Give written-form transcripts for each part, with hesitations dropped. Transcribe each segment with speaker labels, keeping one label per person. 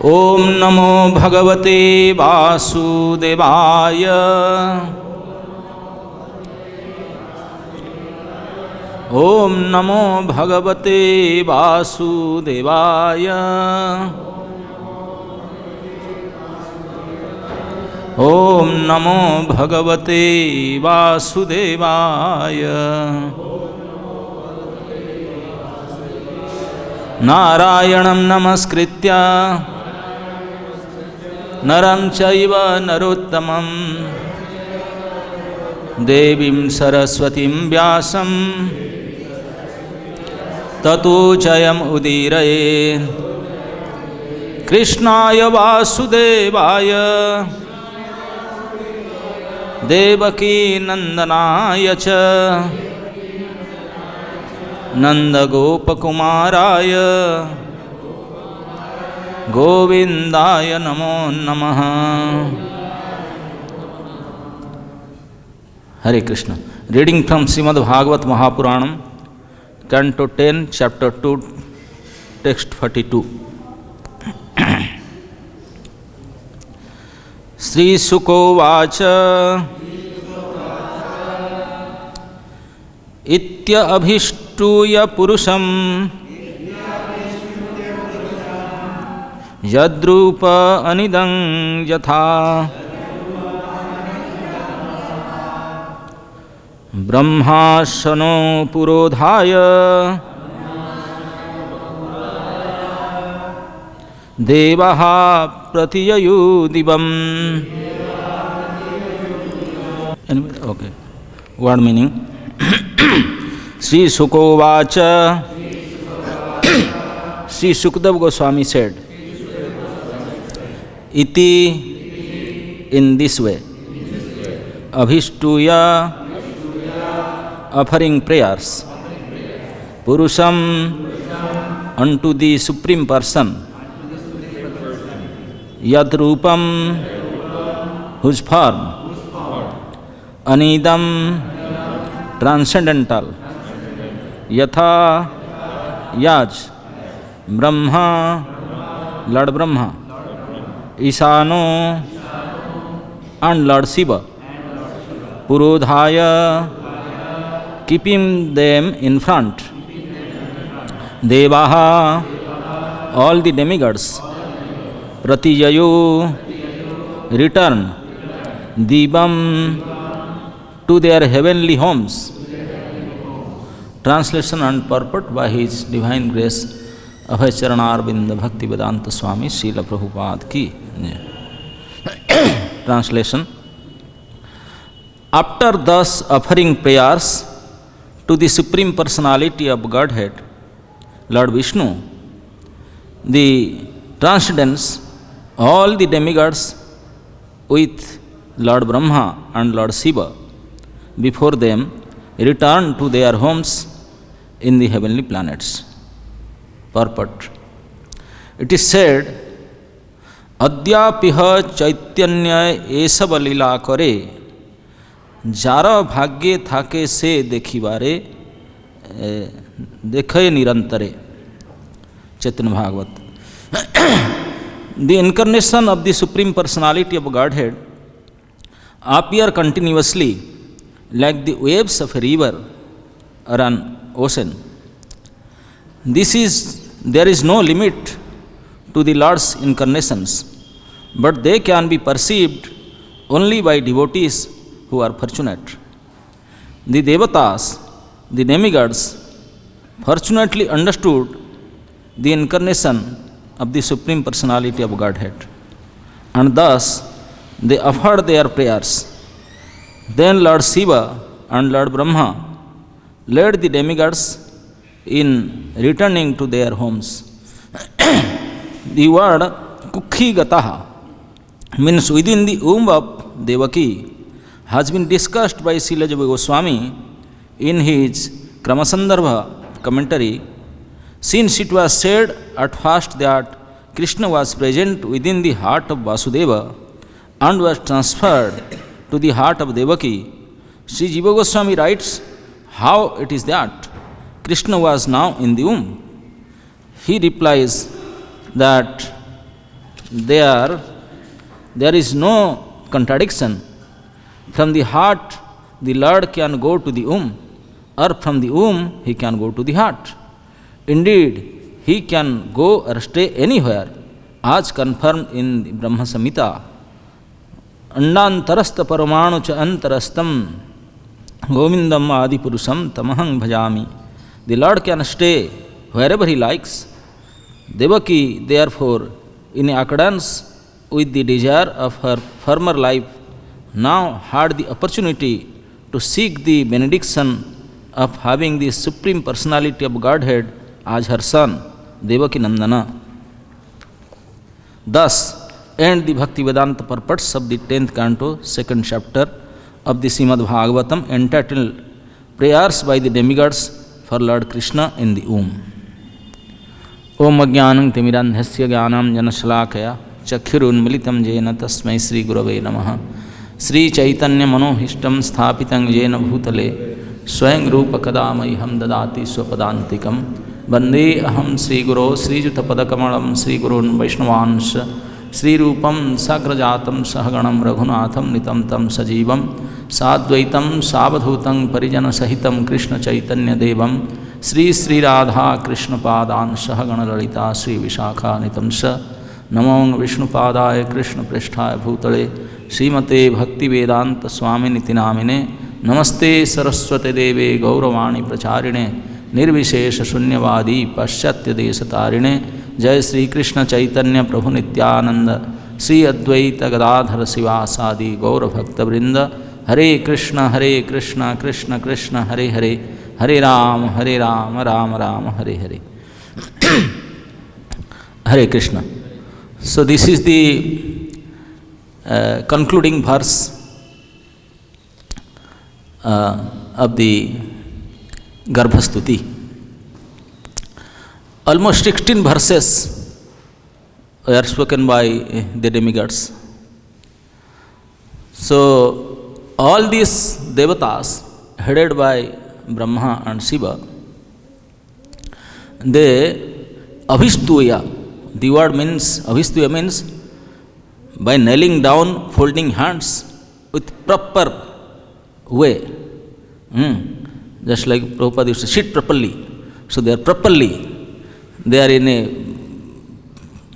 Speaker 1: ओम नमो भगवते वासुदेवाय। ओम नमो भगवते वासुदेवाय। ओम नमो भगवते वासुदेवाय। नारायणं नमस्कृत्य नरं चैव नरोत्तमं देवीं सरस्वतीं व्यासं ततो जयमुदीरये। कृष्णाय वासुदेवाय देवकी नंदनाय च नंदगोपकुमाराय गोविंदाय नमो नमः। Hare Krishna. Reading from Shrimad Bhagavata Mahapuranam, canto 10, chapter 2, text 42। श्रीशुकोवाच इत्यभिष्टूय पुरुषं यद्रूप अनिदं यथा ब्रह्मासनो पुरोधाय देवाः प्रतिययु दिवम्। Okay, word meaning. श्री शुकोवाच, Shri Sukhdev Goswami said, iti in this way, abhishtuya offering prayers, purusham unto the supreme person, yad rupam whose form, anidam transcendental, yatha yaj brahma Lord Brahma, Isano and Lord Shiva, Purodhaya keeping them in front, Devaha all the demigods, Pratijayu return, Divam to their heavenly homes. Translation and purport by His Divine Grace Abhay Charanarvinda Bhakti Vedanta Swami Srila Prabhupada ki. Translation. After thus offering prayers to the Supreme Personality of Godhead, Lord Vishnu, the transcendence all the demigods with Lord Brahma and Lord Shiva before them return to their homes in the heavenly planets. Purport. It is said, अद्यापिह चैतन्य एसब लीला करे, jar भाग्ये थाके से देखिबारे देखे निरंतरे। चैतन्य Bhagavat. The incarnation of the Supreme Personality of Godhead appear continuously like the waves of a river or an ocean. There is no limit to the Lord's incarnations, but they can be perceived only by devotees who are fortunate. The Devatas, the demigods, fortunately understood the incarnation of the Supreme Personality of Godhead, and thus they offered their prayers. Then Lord Shiva and Lord Brahma led the demigods in returning to their homes. The word Kukhi Gataha means within the womb of Devaki has been discussed by Srila Jiva Goswami in his Kramasandarbha commentary. Since it was said at first that Krishna was present within the heart of Vasudeva and was transferred to the heart of Devaki, Sri Jiva Goswami writes how it is that Krishna was now in the womb. He replies that there is no contradiction. From the heart, the Lord can go to the womb, or from the womb, he can go to the heart. Indeed, he can go or stay anywhere, as confirmed in the Brahma Samhita. Andantarastha paramanu cha antarastam govindam adipurusam tamahang bhajami. The Lord can stay wherever he likes. Devaki, therefore, in accordance with the desire of her former life, now had the opportunity to seek the benediction of having the Supreme Personality of Godhead as her son, Devaki Nandana. Thus end the Bhaktivedanta purports of the 10th canto, 2nd chapter of the Srimad Bhagavatam, entitled Prayers by the Demigods for Lord Krishna in the Womb. Om Ajnanam Timirandhasya Jnanam Janashalakaya Chakshurunmilitam Jena Tasmai Sri Gurave Namaha. Sri Chaitanya Manohishtam Sthapitam Jena Bhutale Swayam Rupa Kadamayham Dadati Swapadantikam Bande Aham Sri Guru Sri Jutapadakamalam Sri Gurun Vaishnavansha Sri Rupam Sagrajatam Sahaganam Raghunatham Nitam Tam Sajivam Sadvaitam Savadhutam Parijana Sahitam Krishna Chaitanya Devam Sri Sri Radha Krishna Padan Sahagana Lalita Sri Vishakha Nitamsa Namo Vishnu Padaya Krishna Pristhaya Bhutale Srimate Bhakti Vedanta Swami Nitinamine Namaste Saraswate Deve Gauravani Pracharine Nirvishesha Shunyavadi Paschatya Desatarine Jai Sri Krishna Chaitanya Prabhu Nityananda Sri Advaita Gadadhara Sivasadi Gaura Bhakta Vrinda Hare Krishna Krishna Krishna Hare Hare Hare Ram Ram Ram Hare Hare. Hare Krishna. So this is the concluding verse of the Garbhastuti. Almost 16 verses were spoken by the demigods. So all these devatas headed by Brahma and Shiva, they Abhistuya, the word means, Abhistuya means by kneeling down, folding hands with proper way. Just like Prabhupada used to sit properly. So they are in a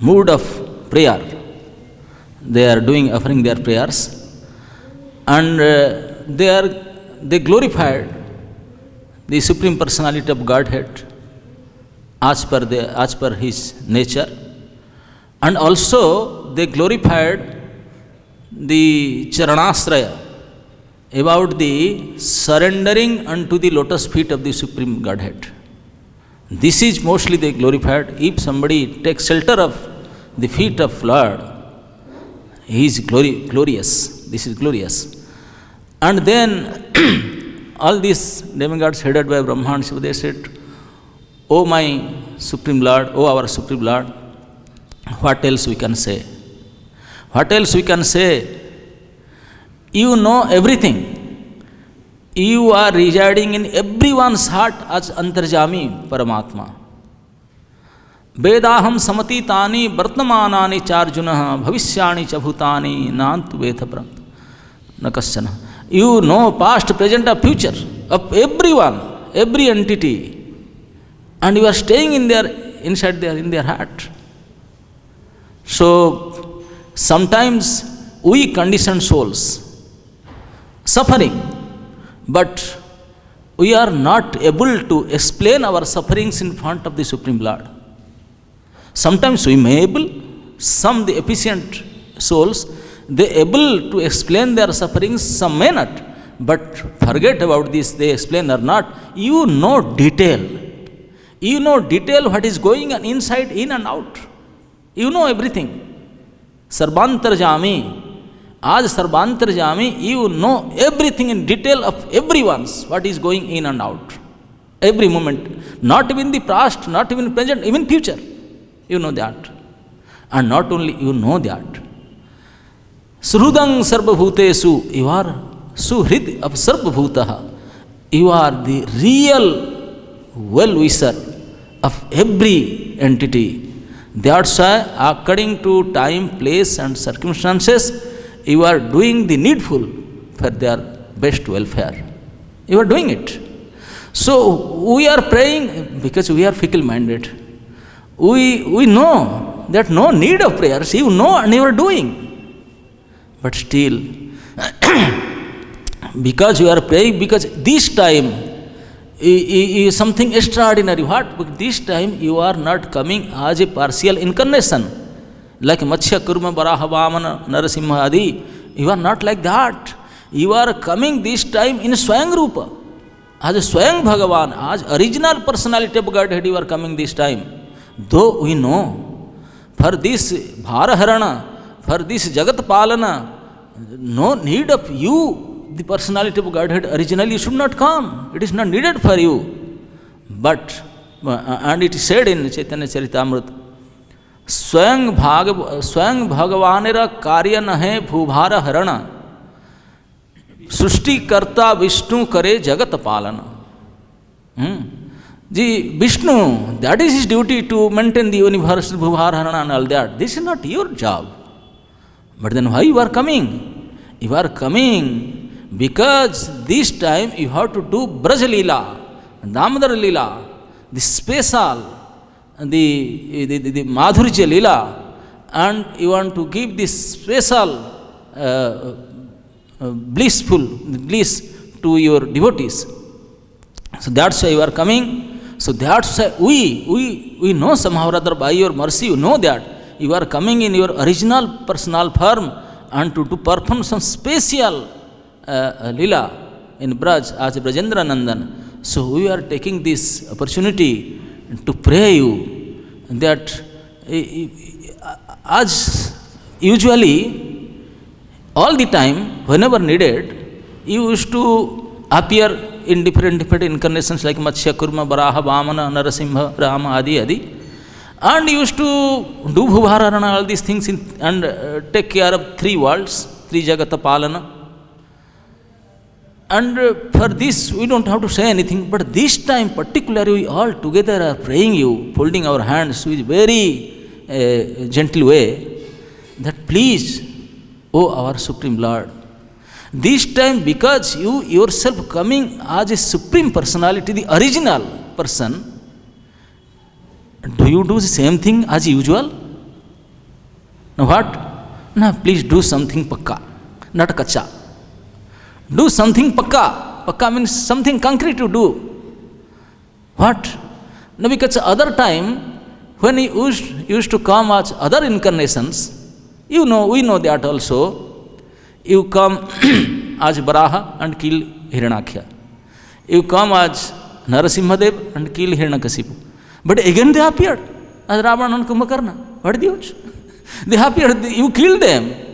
Speaker 1: mood of prayer. They are offering their prayers, and they glorified the Supreme Personality of Godhead as per his nature, and also they glorified the Charanasraya, about the surrendering unto the lotus feet of the Supreme Godhead. This is mostly they glorified. If somebody takes shelter of the feet of Lord, he is glorious. This is glorious. And then all these demigods headed by Brahma and Shiva, they said, "O my Supreme Lord, O our Supreme Lord, what else we can say? What else we can say? You know everything. You are residing in everyone's heart as Antarjami Paramatma. Vedaham samatitani vartamanani charjunah bhavishyani chabhutani nantu vetha nakasyana." You know past, present, or future of everyone, every entity, and you are staying in their heart. So sometimes we conditioned souls suffering, but we are not able to explain our sufferings in front of the Supreme Lord. Sometimes we may able, some the efficient souls, they able to explain their sufferings, some may not. But forget about this, they explain or not. You know detail. You know detail what is going on inside, in and out. You know everything. Sarvantarjami. As Sarvantarjami, you know everything in detail of everyone's, what is going in and out. Every moment. Not even the past, not even present, even future. You know that. And not only you know that. Srudang sarvabhutesu, you are suhrid of sarvabhutaha. You are the real well-wisher of every entity. That's why, according to time, place and circumstances, you are doing the needful for their best welfare. You are doing it. So we are praying because we are fickle-minded. We know that no need of prayers, you know, and you are doing. But still, because you are praying, because this time is something extraordinary. What? Because this time you are not coming as a partial incarnation, like Matsya, Kurma, Varaha, Vamana, Narasimha, Adi. You are not like that. You are coming this time in Swayam Rupa, as a Swayam Bhagavan, as original personality of Godhead. You are coming this time. Though we know, for this Bharaharana, for this Jagat Palana, no need of you, the personality of Godhead originally should not come. It is not needed for you. But, and it is said in Chaitanya Charitamrita, Swayam Bhagavanera karya nahe bhubhara harana, Srushti karta Vishnu kare jagat palana. The Vishnu, that is his duty to maintain the universe, bhubhara harana and all that. This is not your job. But then why you are coming? You are coming because this time you have to do Braj Leela, Damodar Leela, the special, the Madhurya Leela, and you want to give this special bliss to your devotees. So that's why you are coming. So that's why we know somehow or other by your mercy, you know that you are coming in your original personal form and to perform some special Leela in Braj as Brajendra Nandan. So we are taking this opportunity to pray you that as usually all the time, whenever needed, you used to appear in different incarnations like Matsya, Kurma, Varaha, Vamana, Narasimha, Rama, Adi. And you used to do Bhubharana, all these things and take care of 3 worlds, 3 Jagata Palana. And for this, we don't have to say anything. But this time, particularly, we all together are praying you, folding our hands with very gentle way, that please, O our Supreme Lord, this time because you yourself coming as a Supreme Personality, the original person, do you do the same thing as usual? Now what? Now please do something pakka, not kacha. Do something pakka. Pakka means something concrete to do. What? Now because other time, when he used to come as other incarnations, you know, we know that also, you come as Varaha and kill Hiranyakashipu. You come as Narasimhadev and kill Hiranyakashipu. But again they appeared as Ravana and Kumbhakarna. What did you do? They appeared, you killed them.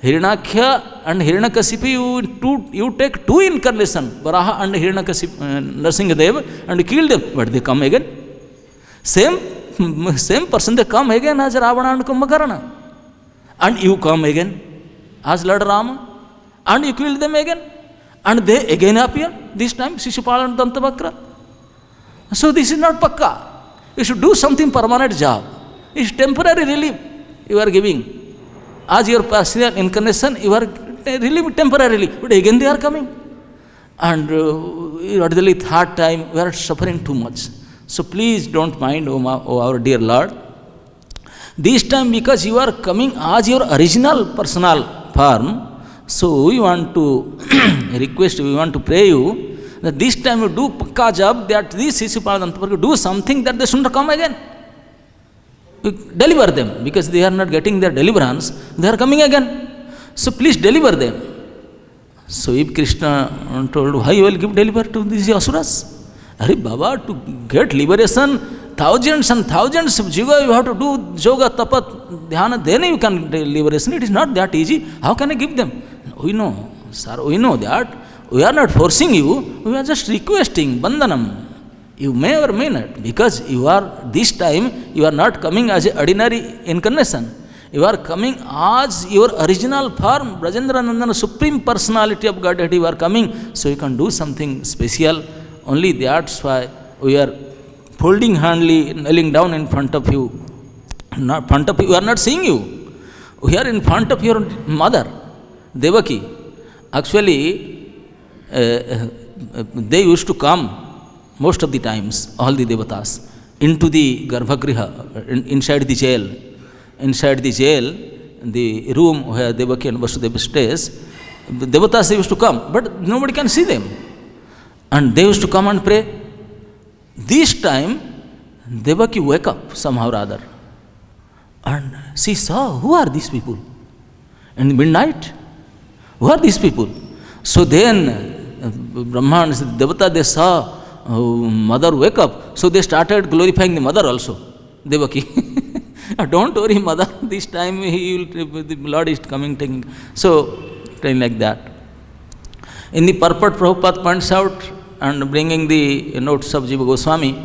Speaker 1: Hiranyaksha and Hiranyakashipu, you take 2 incarnations, Varaha and Hiranyakashipu, Narasimhadev, and kill them. But they come again. Same person, they come again as Ravana and Kumbhakarna. And you come again as Lord Rama, and you kill them again. And they again appear, this time Shishupala and Dantavakra. So this is not pakka. You should do something permanent job. It's temporary relief you are giving. As your personal incarnation, you are relieved temporarily, but again they are coming. And at the 3rd time, we are suffering too much. So please don't mind, O our dear Lord. This time because you are coming as your original personal form, so we want to request, we want to pray you that this time you do pakka job, that these Shishupala do something that they shouldn't come again. You deliver them, because they are not getting their deliverance, they are coming again. So please deliver them. So if Krishna told, how you will give deliver to these asuras? Arey Baba, to get liberation, thousands and thousands of yoga, you have to do yoga, tapat, dhyana, then you can get liberation. It is not that easy. How can I give them? We know, sir, we know that. We are not forcing you, we are just requesting, bandhanam. You may or may not, because you are, this time, you are not coming as an ordinary incarnation. You are coming as your original form, Brajendra Nandana, Supreme Personality of Godhead, you are coming, so you can do something special. Only that's why we are folding handly, kneeling down in front of you not front of you, we are not seeing you. We are in front of your mother, Devaki. Actually, they used to come most of the times, all the devatas, into the Garbhagriha, inside the jail. Inside the jail, the room where Devaki and Vasudeva stays, the devatas they used to come, but nobody can see them. And they used to come and pray. This time, Devaki wake up somehow or other. And she saw, who are these people? In midnight, who are these people? So then, Brahma and Devata, they saw mother wake up. So they started glorifying the mother also, Devaki. Don't worry, mother, this time the Lord is coming, taking. So, like that. In the purport, Prabhupada points out and bringing the notes of Jiva Goswami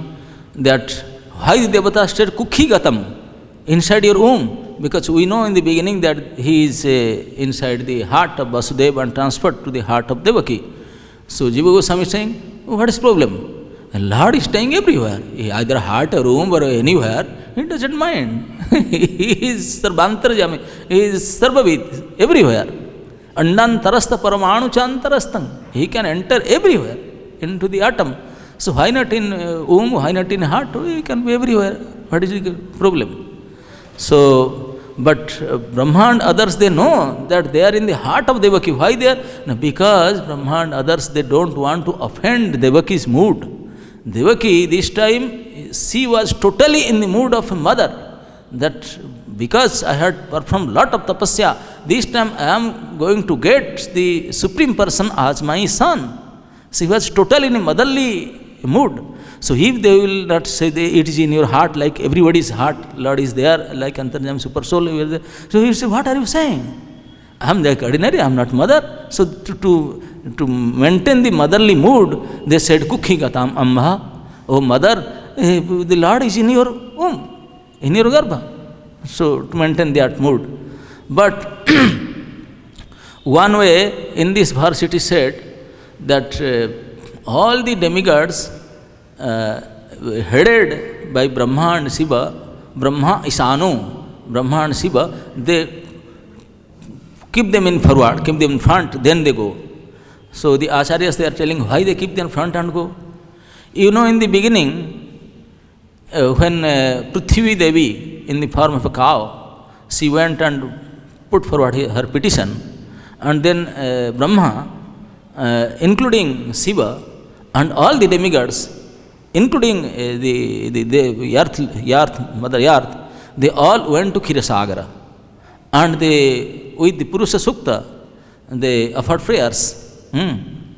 Speaker 1: that why the Devata said Kukhi Gatam, inside your womb, because we know in the beginning that he is inside the heart of Vasudeva and transferred to the heart of Devaki. So Jiva Goswami is saying, what is problem? The Lord is staying everywhere, either heart or womb or anywhere, he doesn't mind. He is Sarvantarjami, he is Sarvavid, everywhere. Andantarastha Paramanu Chantarastham, he can enter everywhere into the atom. So why not in womb, why not in heart? He can be everywhere. What is the problem? So, but Brahma and others, they know that they are in the heart of Devaki. Why they are? No, because Brahma and others, they don't want to offend Devaki's mood. Devaki, this time, she was totally in the mood of a mother. That because I had performed lot of tapasya, this time I am going to get the Supreme Person as my son. She was totally in a motherly mood. So if they will not say it is in your heart, like everybody's heart, Lord is there, like Antarjam Super Soul. So he will say, what are you saying? I am like ordinary, I am not mother. So to maintain the motherly mood, they said, Kukhi Gatam Amma, oh mother, the Lord is in your womb, in your garbha. So to maintain that mood. But one way in this verse it is said that all the demigods headed by Brahma and Shiva, Brahma Isanu, Brahma and Shiva, they keep them in forward, keep them in front, then they go. So the acharyas, they are telling why they keep them in front and go. You know, in the beginning, when Prithvi Devi, in the form of a cow, she went and put forward her petition, and then Brahma, including Shiva and all the demigods, including the Earth, Mother Earth, they all went to Kshirasagara. And they, with the Purusha Sukta, they offered prayers. Deva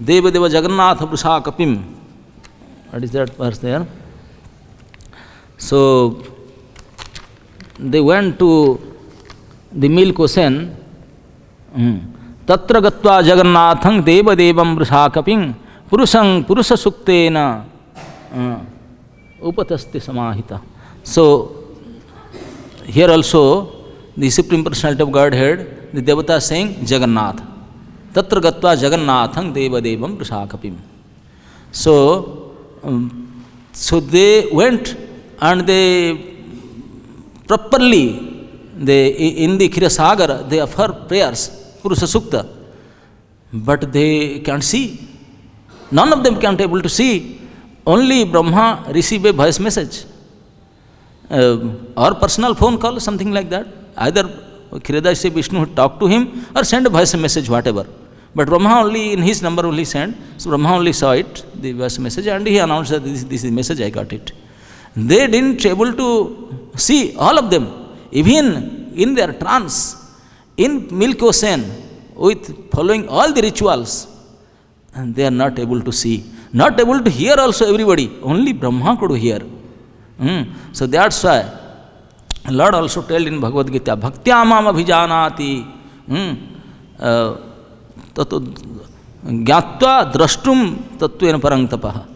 Speaker 1: Deva Jagannatha Prasha Kapim. What is that verse there? So, they went to the milk ocean. Tatra Gatva Jagannathang Deva Devam Prasha Kapim. Purusang Purusha Suktena Upatasti Samahita. So, here also, the Supreme Personality of Godhead, the Devata is saying Jagannath. Tatra Gatva Jagannathang Deva Devam Prasakapim. So, they went and they properly, in the Kshirasagara, they offer prayers, Purusha Sukta, but they can't see. None of them can't able to see. Only Brahma receive a voice message. Or personal phone call, something like that. Either Kshirodaya Vishnu talk to him or send a voice message, whatever. But Brahma only, in his number only sent. So Brahma only saw it, the voice message, and he announced that this is the message, I got it. They didn't able to see, all of them, even in their trance, in milk ocean, with following all the rituals, and they are not able to see. Not able to hear also everybody, only Brahma could hear. So that's why Lord also told in Bhagavad Gita, Bhaktya mam abhijanati gyatva drashtum tattvena parang tapaha.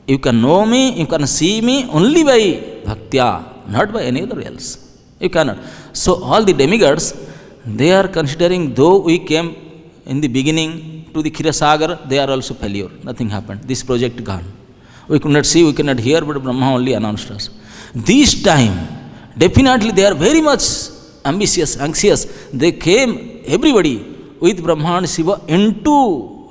Speaker 1: You can know me, you can see me only by bhaktya, not by any other else. You cannot. So all the demigods, they are considering, though we came in the beginning to the Kshirasagara, they are also failure. Nothing happened. This project gone. We could not see, we could not hear, but Brahma only announced us. This time, definitely they are very much ambitious, anxious. They came, everybody, with Brahma and Shiva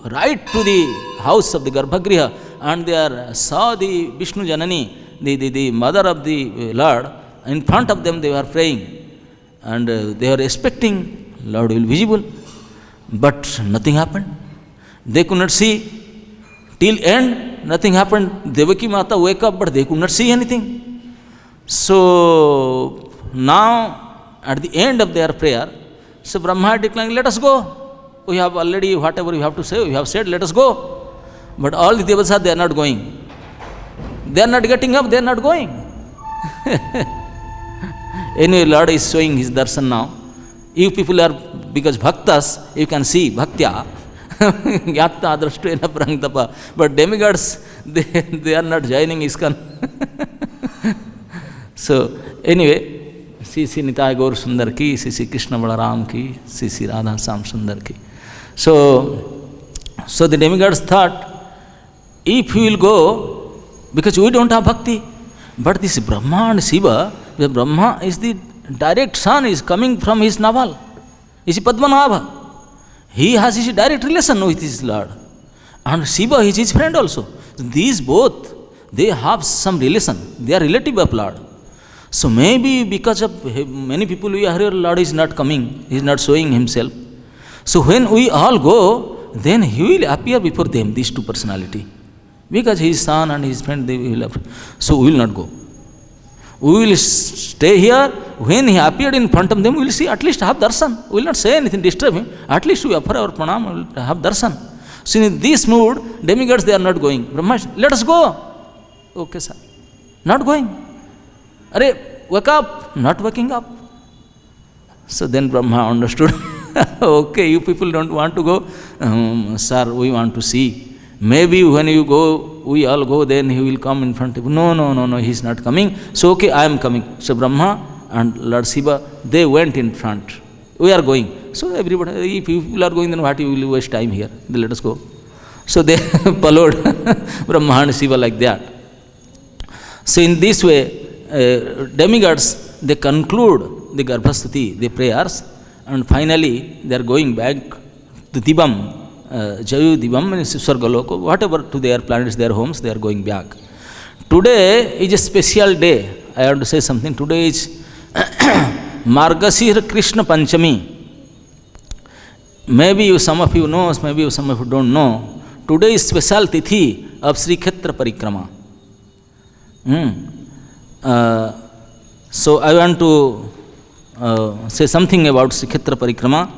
Speaker 1: right to the house of the Garbhagriha, and they saw the Vishnu Janani, the mother of the Lord. In front of them they were praying, and they were expecting Lord will be visible, but nothing happened. They could not see. Till end, nothing happened. Devaki Mata wake up, but they could not see anything. So now, at the end of their prayer, so Brahma declared, let us go. We have already, whatever we have to say, we have said, let us go. But all the Devas they are not going. They are not getting up, they are not going. Anyway, Lord is showing His darshan now. You people are, because bhaktas, you can see, bhaktya, Gyatna adrashtena prangtapa. But demigods, they are not joining ISKCON. So, anyway, Sri Nitai Gaur Sundar ki, Sri Krishna Balaram ki, Sri Radha Sam Sundar ki. So the demigods thought, if we will go, because we don't have bhakti, but this Brahma and Shiva, the Brahma is the direct son, is coming from his navel, is Padmanabha. He has his direct relation with his Lord. And Shiva is his friend also. These both, they have some relation. They are relative of Lord. So maybe because of many people we are here, Lord is not coming, He is not showing Himself. So when we all go, then He will appear before them, these two personality. Because His son and His friend, they will appear. So we will not go. We will stay here. When He appeared in front of them, we will see, at least have darshan. We will not say anything, disturb Him. At least we offer our pranam, we will have darshan. So in this mood, demigods, they are not going. Brahma, let us go. Okay, sir. Not going. Arey, wake up. Not waking up. So then Brahma understood. Okay, you people don't want to go. Sir, we want to see. Maybe when you go, we all go, then He will come in front of you. No, He is not coming. So okay, I am coming. So Brahma and Lord Shiva, they went in front. We are going. So everybody, if people are going, then what you will waste time here? Then let us go. So they followed Brahma and Shiva like that. So in this way, demigods, they conclude the Garbhastuti, the prayers, and finally they are going back to Dibam, Jayu Dibam, Swargaloko, whatever to their planets, their homes, they are going back. Today is a special day. I want to say something. Today is Margasira Krishna Panchami. Maybe some of you know, maybe some of you don't know. Today is special tithi of Sri Kshetra Parikrama. So I want to say something about Sri Kshetra Parikrama.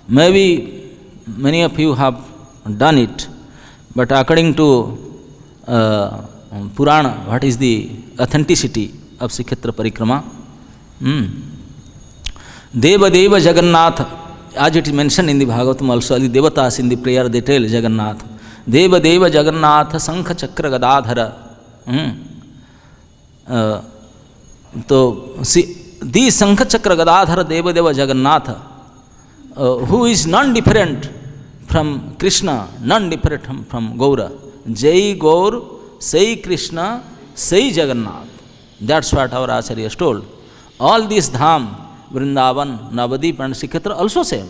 Speaker 1: Maybe many of you have done it, but according to Purana, what is the authenticity of Sri Kshetra Parikrama? Deva Deva Jagannath, as it is mentioned in the Bhagavatam also, the Devatas in the prayer they tell Jagannath. Deva Deva Jagannath Sankha Chakra Gadadhara. So, see, the Sankha Chakra Gadadhara Deva Deva Jagannath, who is non-different from Krishna, non-different from Gaura. Jai Gaur, Sai Krishna, Sai Jagannath. That's what our Acharya has told. All these dham, Vrindavan, Navadip and Sri Kshetra also same,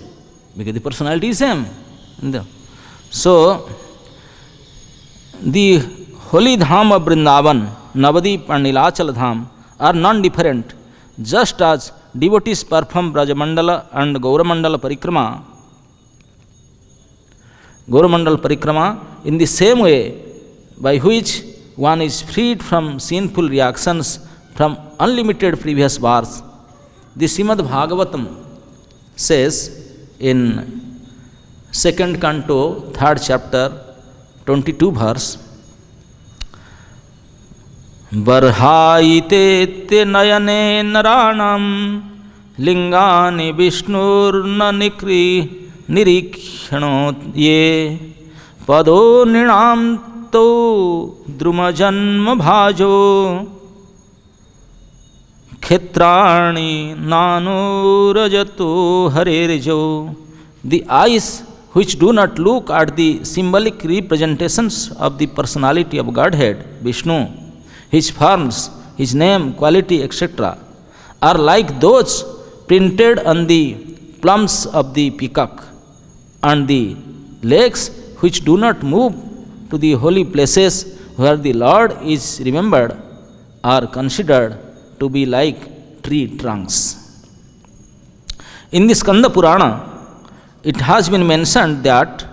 Speaker 1: because the personality is same. So, the holy dham of Vrindavan, Navadip and Nilachal dham are non-different, just as devotees perform Brajamandala and Gauramandala Parikrama in the same way by which one is freed from sinful reactions from unlimited previous births. The Srimad Bhagavatam says in 2nd canto, 3rd chapter, 22 verse, Barhaite te nayane naranam lingani vishnurna nikri nirikshano ye pado ninam to drumajanma bhajo Kshetrani nano rajato harerejo. The eyes which do not look at the symbolic representations of the personality of Godhead, Vishnu, His forms his name, quality, etc., are like those printed on the plumes of the peacock, and the legs which do not move to the holy places where the Lord is remembered are considered to be like tree trunks. In the Skanda Purana, it has been mentioned that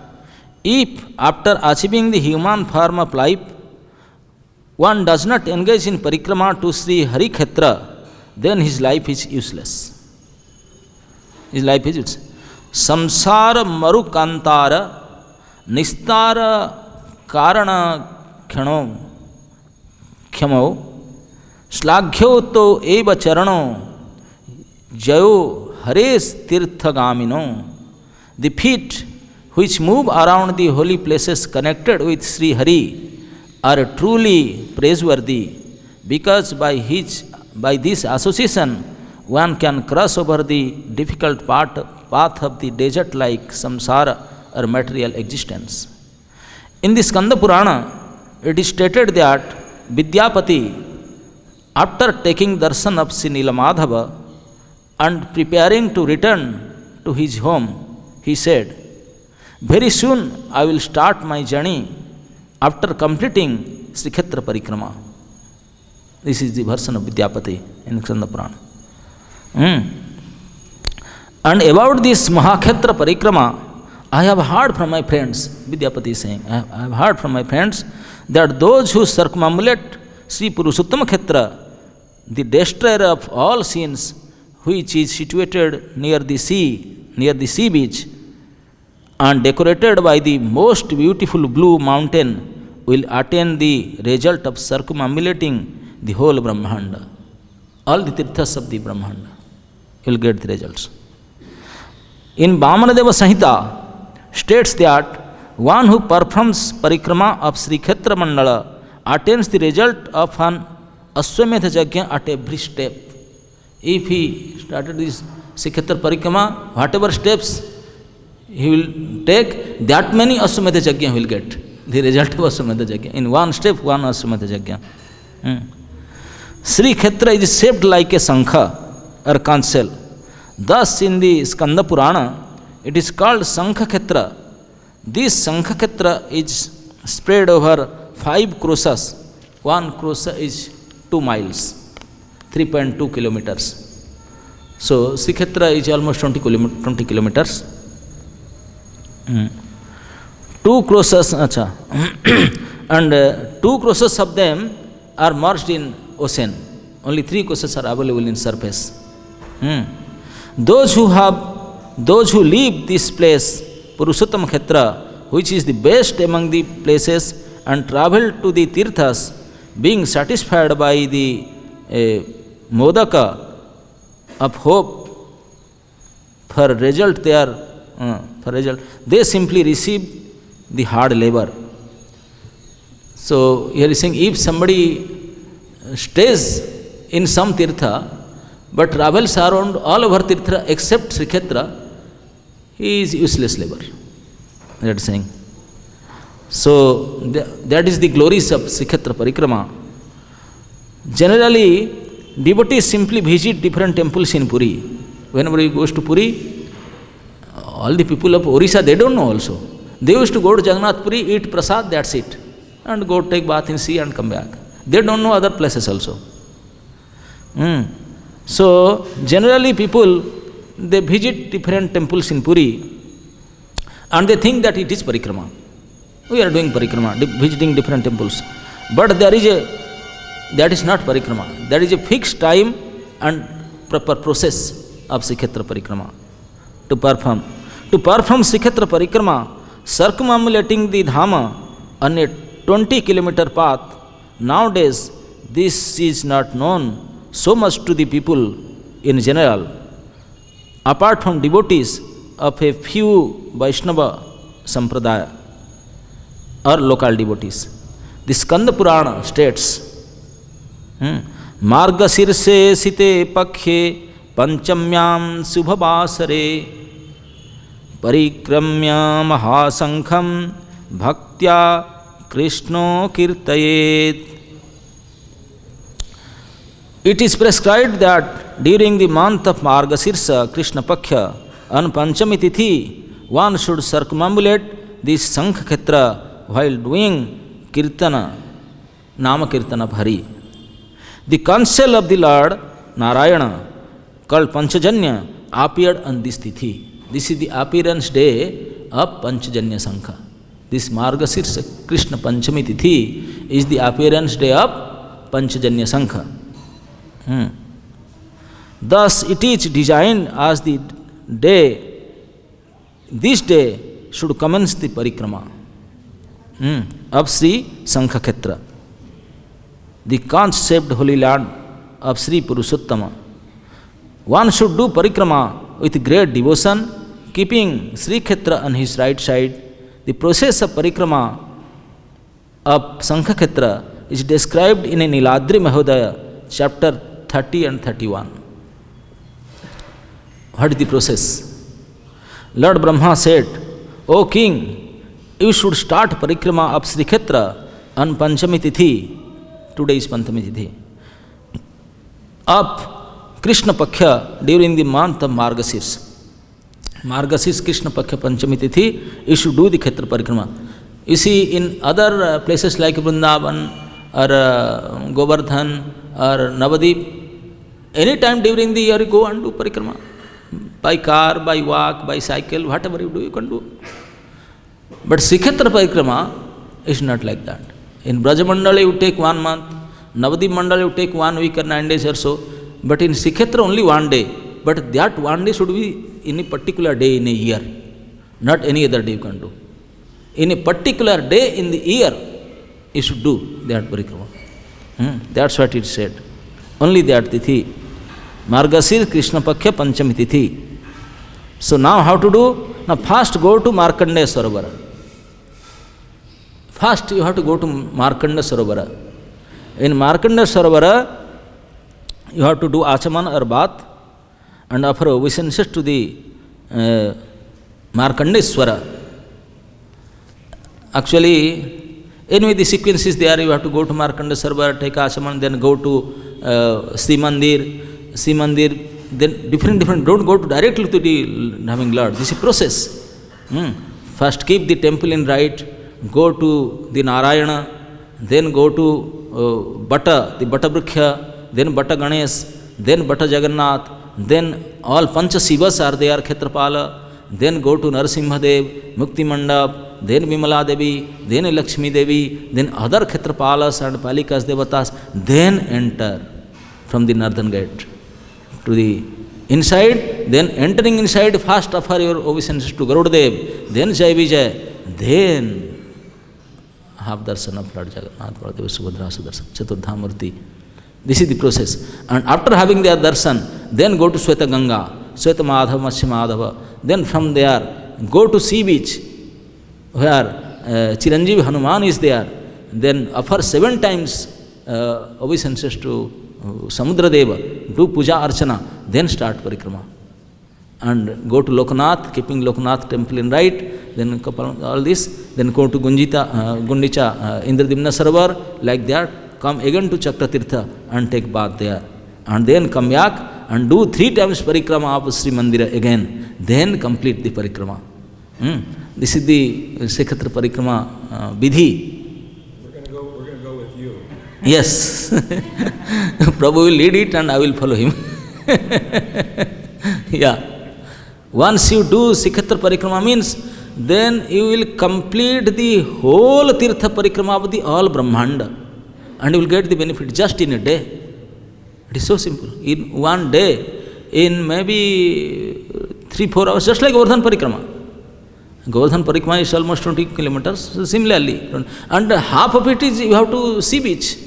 Speaker 1: if after achieving the human form of life, one does not engage in parikrama to Sri Harikhetra, then his life is useless. His life is useless. Samsara marukantara nistara karana khyamo shlaghyo to eva charano jayo hares tirthagamino. The feet which move around the holy places connected with Sri Hari are truly praiseworthy, because by this association one can cross over the difficult path of the desert like samsara or material existence. In the Skanda Purana, it is stated that Vidyapati, after taking darshan of Sri Nilamadhava and preparing to return to his home, he said, "Very soon I will start my journey after completing Srikhetra Parikrama." This is the version of Vidyapati in Skanda Purana. And about this Mahakhetra Parikrama, I have heard from my friends, Vidyapati is saying, I have heard from my friends that those who circumambulate Sri Purushottama Khetra, the destroyer of all sins, which is situated near the sea beach, and decorated by the most beautiful blue mountain, will attain the result of circumambulating the whole Brahmanda. All the tirthas of the Brahmanda will get the results. In Vamanadeva Samhita states that one who performs parikrama of Sri Khetra Mandala attains the result of an Aswamedha Yajna at every step. If he started this Sri Khetra Parikrama, whatever steps he will take, that many Aswamedha Yajna he will get. The result of Aswamedha Yajna. In one step, one Aswamedha Yajna. Sri Khetra is shaped like a Sankha or conch shell. Thus, in the Skanda Purana, it is called Sankha Khetra. This Sankha Khetra is spread over 5 krosas. One krosa is 2 miles, 3.2 kilometers. So, Sri Khetra is almost 20 kilometers. 2 krosas, and 2 krosas of them are merged in ocean. Only 3 krosas are available in surface. Those who leave this place, Purushottama Khetra, which is the best among the places, and travel to the tirthas, being satisfied by the modaka of hope for result they simply receive the hard labor. So here is saying, if somebody stays in some tirtha but travels around all over tirtha except Sri Khetra, he is useless labor. That is saying. So that is the glories of Sri Khetra Parikrama. Generally, devotees simply visit different temples in Puri. Whenever he goes to Puri, all the people of Orissa, they don't know also. They used to go to Jagannath Puri, eat prasad, that's it. And go take bath in sea and come back. They don't know other places also. So, generally people, they visit different temples in Puri and they think that it is parikrama. We are doing parikrama, visiting different temples. But that is not parikrama. There is a fixed time and proper process of Sri Khetra Parikrama to perform. To perform Sri Khetra Parikrama, circumambulating the Dhama on a 20-kilometer path, nowadays this is not known so much to the people in general, apart from devotees of a few Vaishnava Sampradaya or local devotees. The Skanda Purana states, Marga Sirse Site Pakhe Panchamyam Subhavasare Parikramya Mahasankham Bhaktya Krishno Kirtayet. It is prescribed that during the month of Margasirsha, Krishna Paksha, on Panchami Tithi, one should circumambulate this Sankha Khetra while doing Kirtana, Nama Kirtana of Hari. The council of the Lord Narayana, called Panchajanya, appeared on this Tithi. This is the appearance day of Panchajanya Sankha. This Margasirsha Krishna Panchami Tithi is the appearance day of Panchajanya Sankha. Thus it is designed as the day, this day should commence the parikrama of Sri Sankha Khetra, the concept holy land of Sri Purushottama. One should do parikrama with great devotion, keeping Sri Khetra on his right side. The process of parikrama of Sankha Khetra is described in a Niladri Mahodaya, chapter 30 and 31. What is the process? Lord Brahma said, O king, you should start parikrama of Sri Khetra on Panchami Tithi, today is Panchami Tithi, of Krishna Paksha during the month of Margasirs. Margasirs Krishna Paksha Panchami Tithi, you should do the Khetra parikrama. You see, in other places like Vrindavan or Govardhan or Navadip, any time during the year you go and do parikrama. By car, by walk, by cycle, whatever you do, you can do. But Sri Khetra parikrama is not like that. In Brajamandala you take 1 month, Navadip Mandala you take 1 week or 9 days or so, but in Sri Khetra only 1 day. But that 1 day should be in a particular day in a year, not any other day you can do. In a particular day in the year, you should do that parikrama. That's what it said. Only that tithi. Margasir Krishna Paksha Panchami Tithi. So now how to do? Now first go to Markandeya Sarovara. First you have to go to Markandeya Sarovara. In Markandeya Sarovara, you have to do Achaman or bath and offer obeisances to the Markandeswara. Actually, anyway the sequence is there. You have to go to Markandeya Sarovara, take Achaman, then go to Sri Mandir, then different, don't go to directly to the having Lord. This is a process. First keep the temple in right, go to the Narayana, then go to Bata, the Bata Vriksha, then Bata Ganesh, then Bata Jagannath, then all Pancha Sivas are there, Khetrapala, then go to Narasimhadev, Mukti Mandap, then Vimala Devi, then Lakshmi Devi, then other Khetrapalas and Palikas Devatas, then enter from the northern gate to the inside, then entering inside, first offer your obeisances to Garudadev, then Jai Vijay, then have darshan of Lord Jagannath, Baladev, Subhadra, Sudarshan, Chaturdhamurti. This is the process. And after having their darshan, then go to Sweta Ganga, Sweta Madhava, Matsya Madhava. Then from there, go to sea beach, where Chiranjeevi Hanuman is there. Then offer 7 times obeisances to Samudra Deva, do puja archana, then start parikrama. And go to Lokanath, keeping Lokanath temple in right, then all this, then go to Gundicha, Indradimna Sarovar, like that, come again to Chakratirtha and take bath there. And then come back and do 3 times parikrama of Sri Mandira again, then complete the parikrama. This is the Sri Khetra parikrama vidhi. Yes, Prabhu will lead it and I will follow him. Yeah. Once you do Sri Khetra parikrama means, then you will complete the whole Tirtha parikrama of the all Brahmanda and you will get the benefit just in a day. It is so simple. In 1 day, in maybe 3-4 hours, just like Govardhan parikrama. Govardhan parikrama is almost 20 kilometers, similarly. And half of it is you have to sea beach.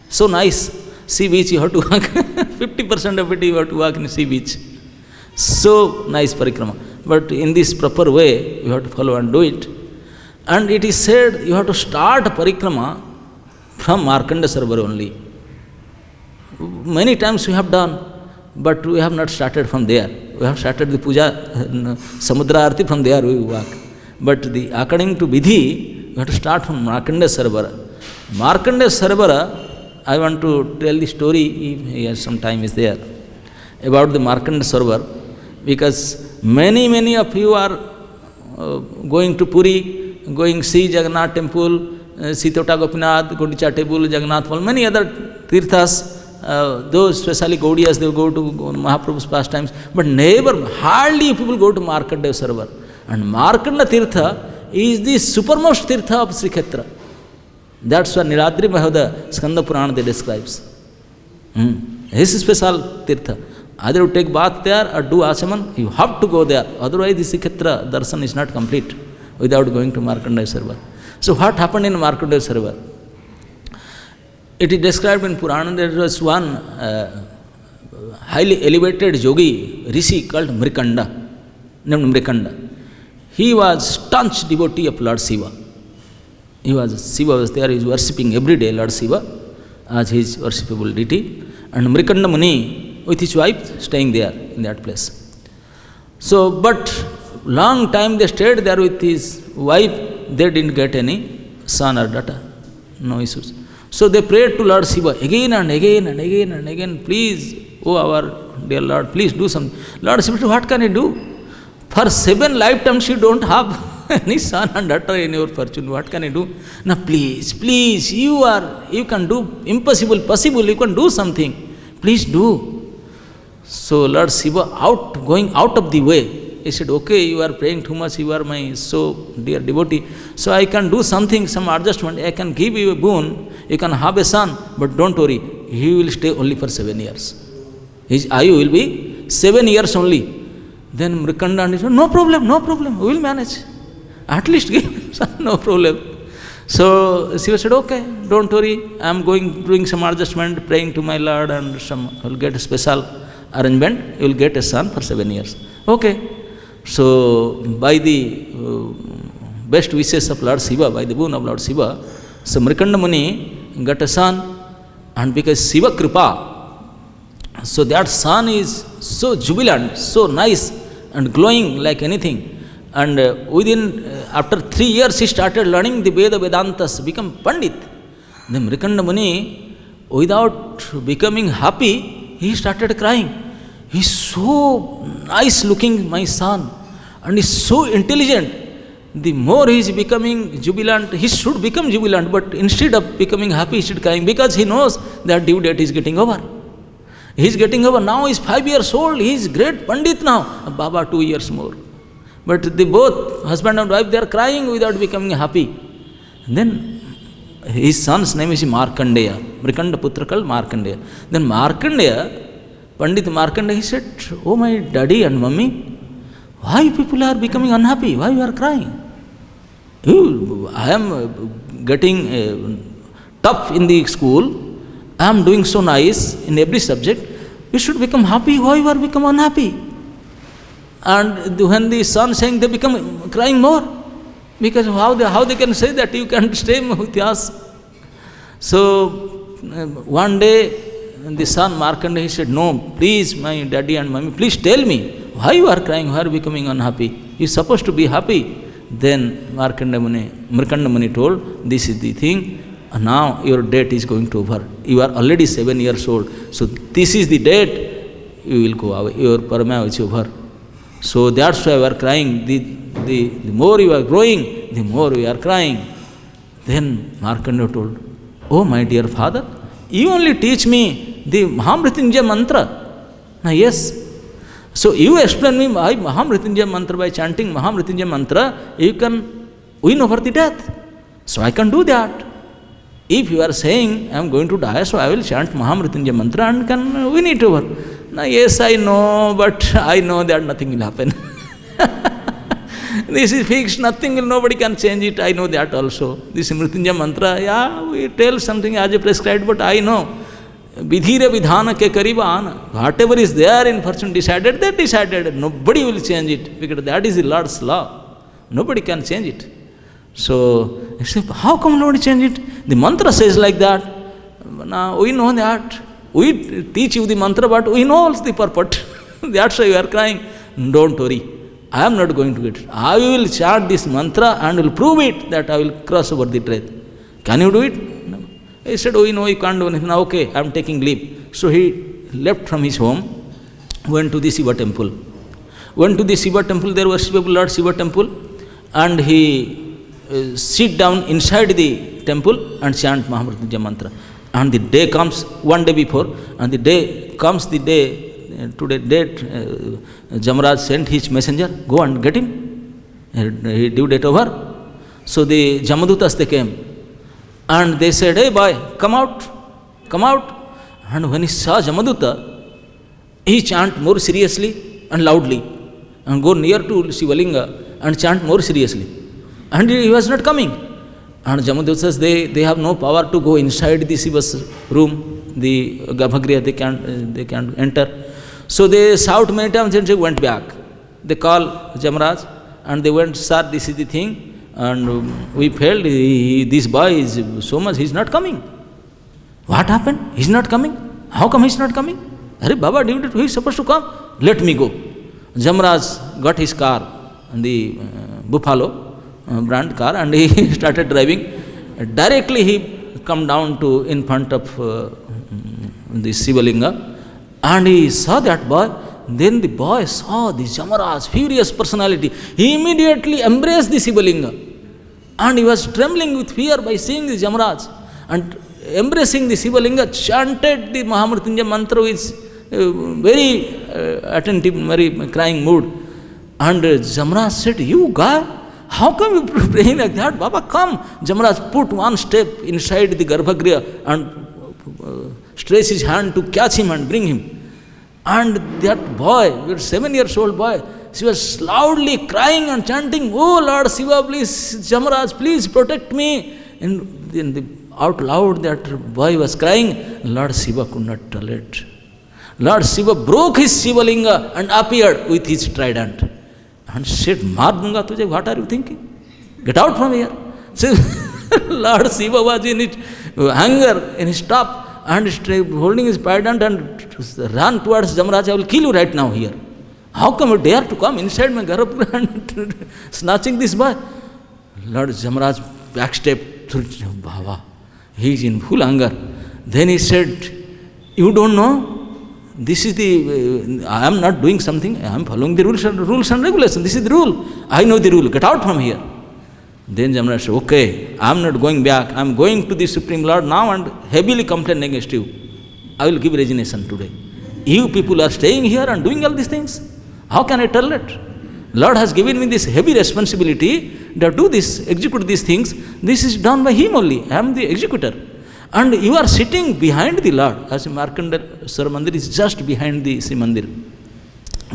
Speaker 1: So nice. Sea beach you have to walk. 50% of it you have to walk in sea beach. So nice parikrama. But in this proper way, you have to follow and do it. And it is said you have to start parikrama from Markandeya Sarovar only. Many times we have done, but we have not started from there. We have started the puja, Samudra Arti, from there we walk. But according to Vidhi, you have to start from Markandeya Sarovar. Markandeya Sarovar, I want to tell the story, if he has some time is there, about the Markanda Sarovar, because many of you are going to Puri, going see Jagannath temple, Sitota Gopinath, Gundicha temple, Jagannath Fall, many other tirthas. Those especially Gaudiyas, they go to Mahaprabhu's pastimes, but never, hardly people go to Markandeya Sarovar. And Markanda Tirtha is the supermost Tirtha of Sri Kshetra. That's what Niladri Mahoda, Skanda Purana, they describes. His special Tirtha. Either you take bath there or do Achaman, you have to go there. Otherwise, the Sri Kshetra darshan is not complete without going to Markandeya Sarovar. So what happened in Markandeya Sarovar? It is described in Purana. There was one highly elevated yogi, rishi called Mrikanda, named Mrikanda. He was staunch devotee of Lord Shiva. Shiva was there, he was worshipping every day Lord Shiva as his worshipable deity. And Mrikanda Muni with his wife staying there in that place. So, but long time they stayed there with his wife, they didn't get any son or daughter, no issues. So they prayed to Lord Shiva again and again, please, oh our dear Lord, please do something. Lord Shiva said, what can I do? For 7 lifetimes you don't have any son and daughter in your fortune, what can I do? Now please, you can do impossible, possible, you can do something. Please do. So Lord Shiva going out of the way, he said, okay, you are praying too much, you are my so dear devotee, so I can do something, some adjustment, I can give you a boon, you can have a son, but don't worry, he will stay only for 7 years. His ayu will be 7 years only. Then Mrikanda said, no problem, we will manage. At least give him son, no problem. So Shiva said, okay, don't worry, I am doing some adjustment, praying to my Lord, and I will get a special arrangement, you will get a son for 7 years. Okay. So by the best wishes of Lord Shiva, by the boon of Lord Shiva, so Mrikanda Muni got a son, and because Shiva Kripa, so that son is so jubilant, so nice and glowing like anything. And after 3 years, he started learning the Veda Vedantas, become Pandit. Then Mrikanda Muni, without becoming happy, he started crying. He's so nice looking, my son, and he's so intelligent. The more he is becoming jubilant, he should become jubilant, but instead of becoming happy, he should crying, because he knows that due date is getting over. He is getting over. Now he is 5 years old, he is great Pandit now. Baba 2 years more. But they both, husband and wife, they are crying without becoming happy. And then his son's name is Markandeya, Mrikanda Putra called Markandeya. Then Markandeya, Pandit Markandeya, he said, oh my daddy and mummy, why people are becoming unhappy? Why you are crying? I am getting tough in the school, I am doing so nice in every subject, you should become happy, why you are become unhappy? And when the son saying, they become crying more, because how they can say that you can stay with us? So one day, the son Markandeya, he said, no, please my daddy and mommy, please tell me, why you are crying, why are you becoming unhappy? You are supposed to be happy. Then Mrikanda Muni told, this is the thing, now your date is going to over. You are already 7 years old, so this is the date, you will go away, your parama is over. So that's why you are crying. The more you are growing, the more you are crying. Then Markandeya told, oh my dear father, you only teach me the Mahamrityunjaya mantra. Now yes. So you explain me why Mahamrityunjaya mantra, by chanting Mahamrityunjaya mantra, you can win over the death. So I can do that. If you are saying, I am going to die, so I will chant Mahamrityunjaya mantra and can win it over. Now yes, I know, but I know that nothing will happen. This is fixed, nothing will, nobody can change it, I know that also. This Mrityunjaya mantra, yeah, we tell something as a prescribed, but I know. Vidhira vidhana ke kariban, whatever is there in fortune decided, that decided. Nobody will change it, because that is the Lord's law. Nobody can change it. So, you say, how come nobody change it? The mantra says like that. Now, we know that. We teach you the mantra, but we know also the purport. That's why you are crying. Don't worry. I am not going to get it. I will chant this mantra and will prove it that I will cross over the death. Can you do it? No. He said, oh, you know, you can't do anything. Now, okay, I am taking leave. So he left from his home, went to the Shiva temple. Went to the Shiva temple, there was Lord Shiva temple, and he sit down inside the temple and chant Mahamrityunjaya mantra. And the day comes, one day before, and the day comes, the day, today date, Jamaraj sent his messenger, go and get him. He due date over. So the Jamadutas, they came. And they said, hey boy, come out, come out. And when he saw Jamaduta, he chant more seriously and loudly, and go near to Shivalinga and chant more seriously. And he was not coming. And Jamaduta says, they have no power to go inside the Shiva's room, the Garbhagriha, they can't enter. So they shout many times and they went back. They call Jamaraj and they went, sir, this is the thing, and we felt this boy is so much, he is not coming. What happened? He is not coming? How come he is not coming? Arey Baba, he is supposed to come. Let me go. Jamaraj got his car, the Buffalo brand car, and he started driving. Directly he come down to in front of the Shivalinga, and he saw that boy. Then the boy saw the Jamaraj, furious personality. He immediately embraced the Shivalinga, and he was trembling with fear by seeing the Jamaraj. And embracing the Shivalinga, chanted the Mahamrityunjaya mantra with very attentive, very crying mood. And Jamaraj said, you guy, how come you praying like that? Baba, come. Jamaraj put one step inside the Garbhagriha and stretched his hand to catch him and bring him. And that boy, your 7 years old boy, she was loudly crying and chanting, oh Lord Shiva, please, Jamaraj, please protect me. And out loud that boy was crying. Lord Shiva could not tolerate. Lord Shiva broke his Shivalinga and appeared with his trident and said, Maar dunga tujhe, what are you thinking? Get out from here. So Lord Shiva was in his anger, in his top, and holding his trident and ran towards Jamaraj. I will kill you right now here. How come you dare to come inside my Garbhagriha and snatching this boy? Lord Jamaraj backstepped through Baba. He is in full anger. Then he said, you don't know? This is I am not doing something, I am following the rules and regulations. This is the rule. I know the rule. Get out from here. Then Jamaraj said, okay, I am not going back. I am going to the Supreme Lord now and heavily complain against you. I will give resignation today. You people are staying here and doing all these things. How can I tolerate? Lord has given me this heavy responsibility to do this, execute these things. This is done by Him only. I am the executor. And you are sitting behind the Lord. As Markandeya Mandir is just behind the Sri Mandir,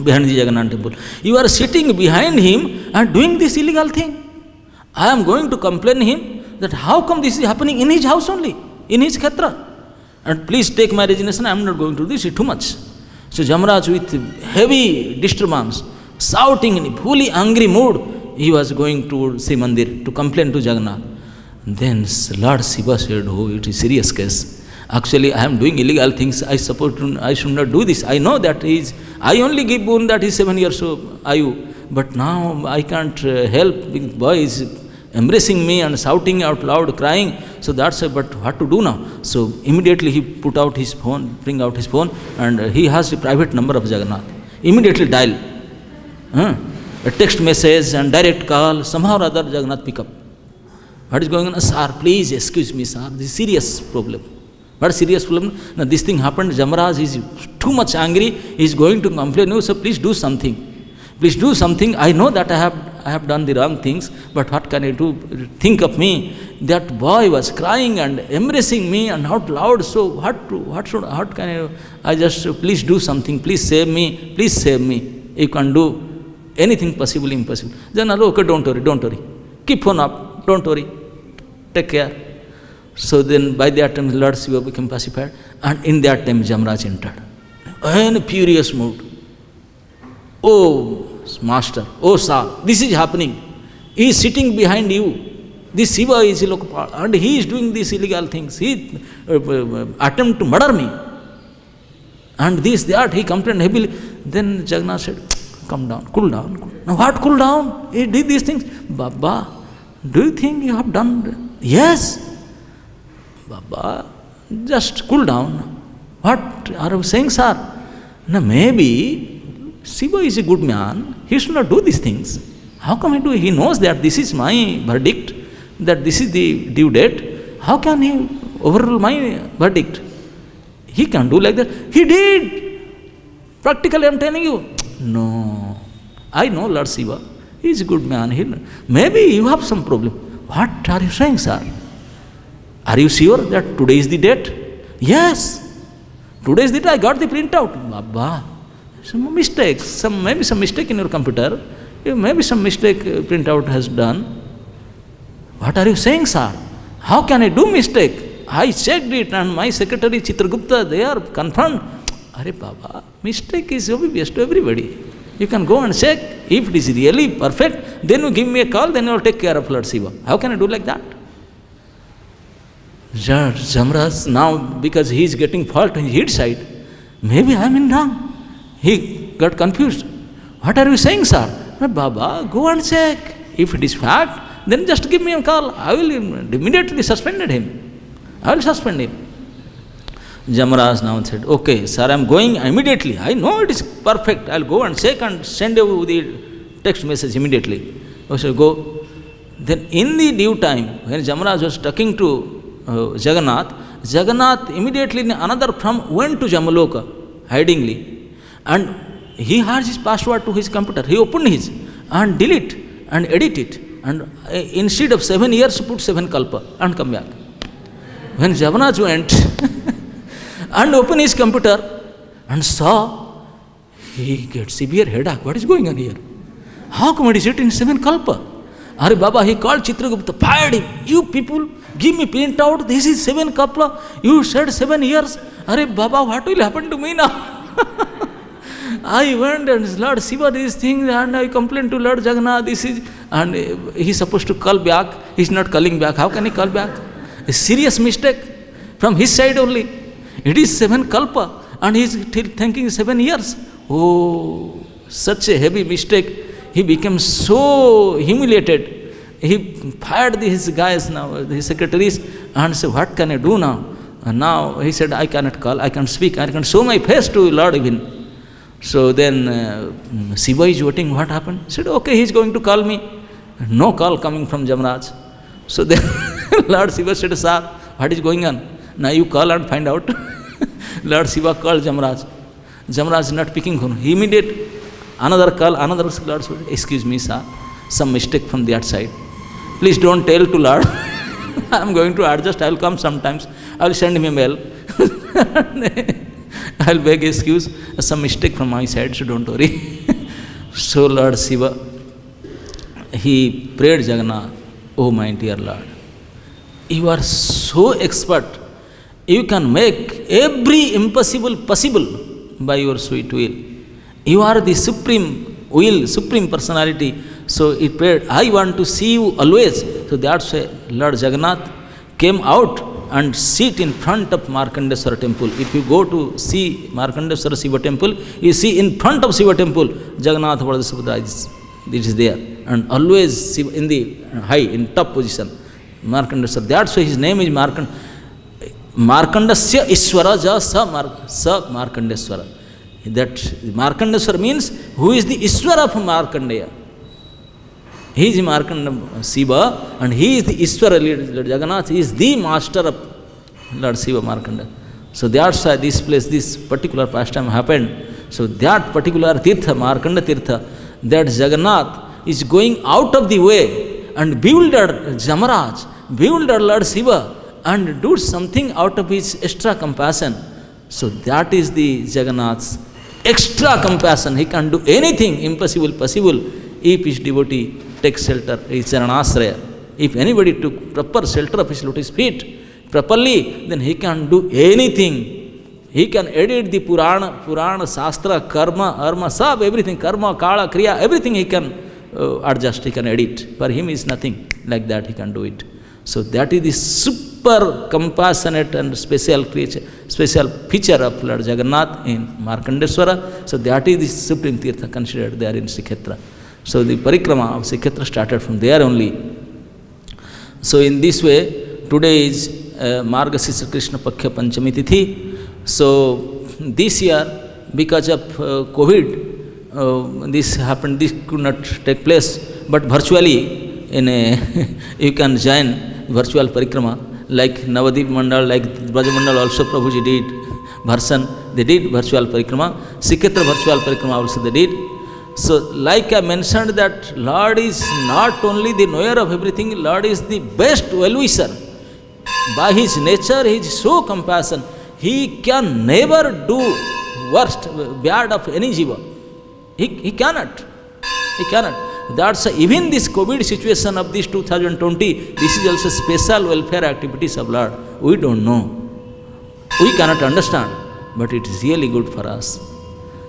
Speaker 1: behind the Jagannath temple. You are sitting behind Him and doing this illegal thing. I am going to complain Him that how come this is happening in His house only, in His Kshetra. And please take my resignation, I am not going to do this, it is too much. So Jamaraj with heavy disturbance, shouting in a fully angry mood, he was going to Sri Mandir to complain to Jagannath. Then Lord Shiva said, oh, it is a serious case. Actually, I am doing illegal things. I suppose I should not do this. I know that I only give boon that is 7 years old, Ayu. But now I can't help. The boy is embracing me and shouting out loud, crying. So that's but what to do now? So immediately he put out his phone, bring out his phone, and he has the private number of Jagannath. Immediately dial. A text message and direct call, somehow or other Jagannath pick up. What is going on? Sir, please excuse me, sir. This is serious problem. What serious problem? Now this thing happened. Jamaraj is too much angry. He is going to complain. No, so please do something. Please do something. I know that I have done the wrong things, but what can I do? Think of me. That boy was crying and embracing me and out loud. So what can I do? I just please do something. Please save me. Please save me. You can do anything possible, impossible. Then okay, don't worry. Keep phone up. Don't worry. Take care. So then by that time Lord Shiva became pacified, and in that time Jamaraj entered. In a furious mood. Oh Master, oh Sir, this is happening. He is sitting behind you. This Shiva is Lokapal, and he is doing these illegal things. He attempt to murder me. And this, that, he complained heavily. Then Jagannath said, come down, cool down. Now what cool down? He did these things. Baba, do you think you have done? Yes. Baba, just cool down. What are you saying, sir? No, maybe Shiva is a good man. He should not do these things. How come he do? He knows that this is my verdict, that this is the due date. How can he overrule my verdict? He can't do like that. He did. Practically, I am telling you. No. I know Lord Shiva. He is a good man. Maybe you have some problem. What are you saying, sir? Are you sure that today is the date? Yes. Today is the date. I got the printout. Baba, some mistake. Maybe some mistake in your computer. Maybe some mistake printout has done. What are you saying, sir? How can I do mistake? I checked it and my secretary Chitragupta, they are confirmed. Arey Baba, mistake is obvious to everybody. You can go and check. If it is really perfect, then you give me a call, then I will take care of Lord Shiva. How can I do like that? Jamraj, now because he is getting fault on his side, maybe I am in wrong. He got confused. What are you saying, sir? Baba, go and check. If it is fact, then just give me a call. I will immediately suspend him. I will suspend him. Jamraj now said, okay, sir, I am going immediately. I know it is perfect. I will go and check and send you the text message immediately. I said, go. Then in the due time, when Jamraj was talking to Jagannath immediately in another form went to Jamaloka, hidingly. And he has his password to his computer. He opened his and delete and edit it. And instead of 7 years, put 7 kalpa and come back. When Jagannath went and opened his computer and saw, he gets severe headache. What is going on here? How come it is written in 7 kalpa? Are Baba, he called Chitragupta, fired him. You people, give me printout. This is 7 kalpa. You said 7 years. Are Baba, what will happen to me now? I went and Lord Shiva these things and I complained to Lord Jagannath, this is, and he is supposed to call back. He is not calling back. How can he call back? A serious mistake from his side only. It is 7 kalpa and he is thinking 7 years. Oh, such a heavy mistake. He became so humiliated. He fired his guys now, his secretaries, and said, what can I do now? And now he said, I cannot call, I can speak, I can show my face to Lord even. So then Shiva is waiting, what happened? He said, okay, he is going to call me. No call coming from Jamraj. So then Lord Shiva said, sir, what is going on? Now you call and find out. Lord Shiva called Jamraj. Jamraj is not picking phone. He immediate another call, another Lord said, excuse me, sir, some mistake from that side. Please don't tell to Lord. I am going to adjust, I will come sometimes. I will send him a mail. I will beg excuse, some mistake from my side, so don't worry. So Lord Shiva, he prayed Jagannath, oh my dear Lord, you are so expert, you can make every impossible possible by your sweet will. You are the supreme will, supreme personality. So he prayed, I want to see you always. So that's why Lord Jagannath came out and sit in front of Markandeswara temple. If you go to see Markandeswara Shiva temple, you see in front of Shiva temple, Jagannath Baladev is there. And always in the high, in top position, Markandeswara. That's why his name is Markandasya Iswara Ja Sa Markandeswara. That Markandeswara means who is the Iswara of Markandeya. He is Markanda Shiva and he is the Iswara, Lord Jagannath, he is the master of Lord Shiva Markanda. So that's why this place, this particular pastime happened. So that particular Tirtha, Markanda Tirtha, that Jagannath is going out of the way and bewildered Jamaraj, bewildered Lord Shiva and do something out of his extra compassion. So that is the Jagannath's extra compassion. He can do anything impossible possible if his devotee takes shelter, his Charanasraya. If anybody took proper shelter of his lotus feet properly, then he can do anything. He can edit the Purana, Shastra, Karma, Arma, Sab, everything, Karma, Kala, Kriya, everything he can adjust, he can edit. For him is nothing like that, he can do it. So that is the super compassionate and special creature, special feature of Lord Jagannath in Markandeswara. So that is the supreme Tirtha considered there in Srikshetra. So the parikrama of Srikshetra started from there only. So in this way, today is Margasisha Krishna Paksha Panchami Tithi. So this year, because of COVID, this happened, this could not take place, but virtually in a you can join virtual parikrama, like Navadip Mandal, like Braj Mandal also Prabhuji did, Bharsan, they did virtual parikrama, Sikhetra virtual parikrama also they did. So like I mentioned that Lord is not only the knower of everything, Lord is the best well-wisher. By His nature, He is so compassionate. He can never do worst, bad of any jiva. He cannot. He cannot. That's even this COVID situation of this 2020, this is also special welfare activities of Lord. We don't know. We cannot understand, but it is really good for us.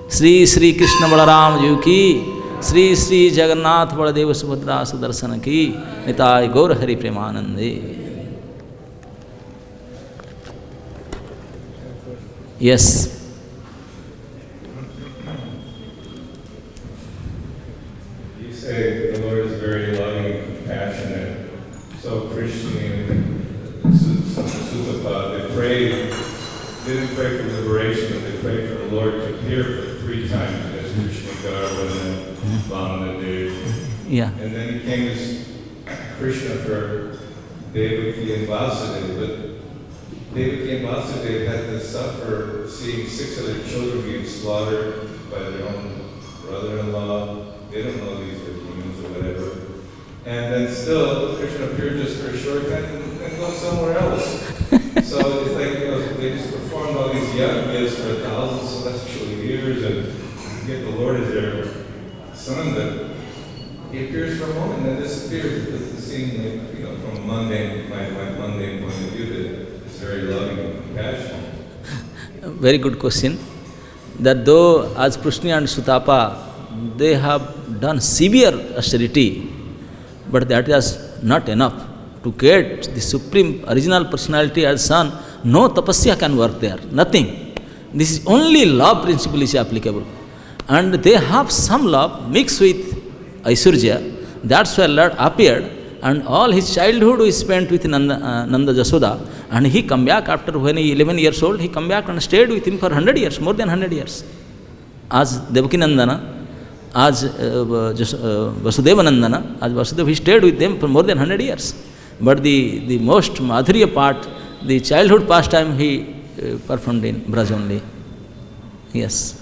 Speaker 1: Sri Sri Krishna Balaram Ji ki, Sri Sri Jagannath Baladeva Subhadra Sudarsana ki, Nitai Gaur Hari Premanande. Yes.
Speaker 2: You say the Lord is very loving and compassionate. So Krishna and Sutapa, they didn't pray for liberation, but they prayed for the Lord to appear for 3 times as Krishna Garva and Vamana Dev.
Speaker 1: Yeah.
Speaker 2: And then he came as Krishna for Devaki and Vasudeva, but Devaki and Vasudeva had to suffer seeing 6 of their children being slaughtered by their own brother-in-law. They don't know these are demons or whatever. And then still, Krishna appeared just for a short time and go somewhere else. So it's like, they just performed all these yajnas for 1,000 celestial years, and yet the Lord is their son, but He appears for a moment and then disappears. It doesn't seem like, from my mundane point of view, that it's very loving and compassionate.
Speaker 1: Very good question. That though as Prishni and Sutapa, they have done severe austerity, but that is not enough. To get the supreme original personality as son, no tapasya can work there, nothing. This is only love principle is applicable. And they have some love mixed with Aishwarya. That's why Lord appeared, and all his childhood he spent with Nanda Jasoda, and he come back after when he 11 years old, he come back and stayed with him for 100 years, more than 100 years. As Devaki Nandana, as Vasudeva Nandana, as Vasudeva, he stayed with them for more than 100 years. But the most madhurya part, the childhood pastime, he performed in Braj only. Yes.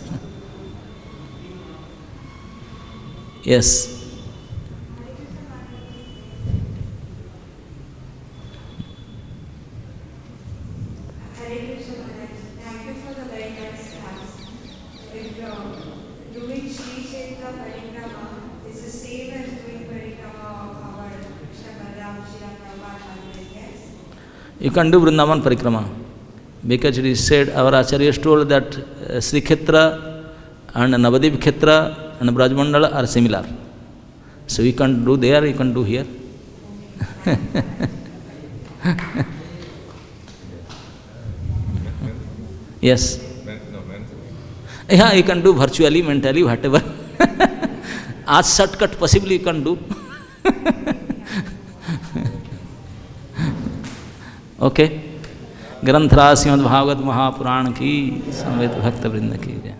Speaker 1: Yes. You can do Vrindavan Parikrama, because it is said, our Acharyas told that Sri Khetra and Navadip Khetra and Braj Mandala are similar. So you can do there, you can do here. Yes. Yeah, you can do virtually, mentally, whatever. As shortcut possibly you can do. Okay ग्रंथराज श्रीमद् भागवत महापुराण की समवेत भक्त वृंद की जय।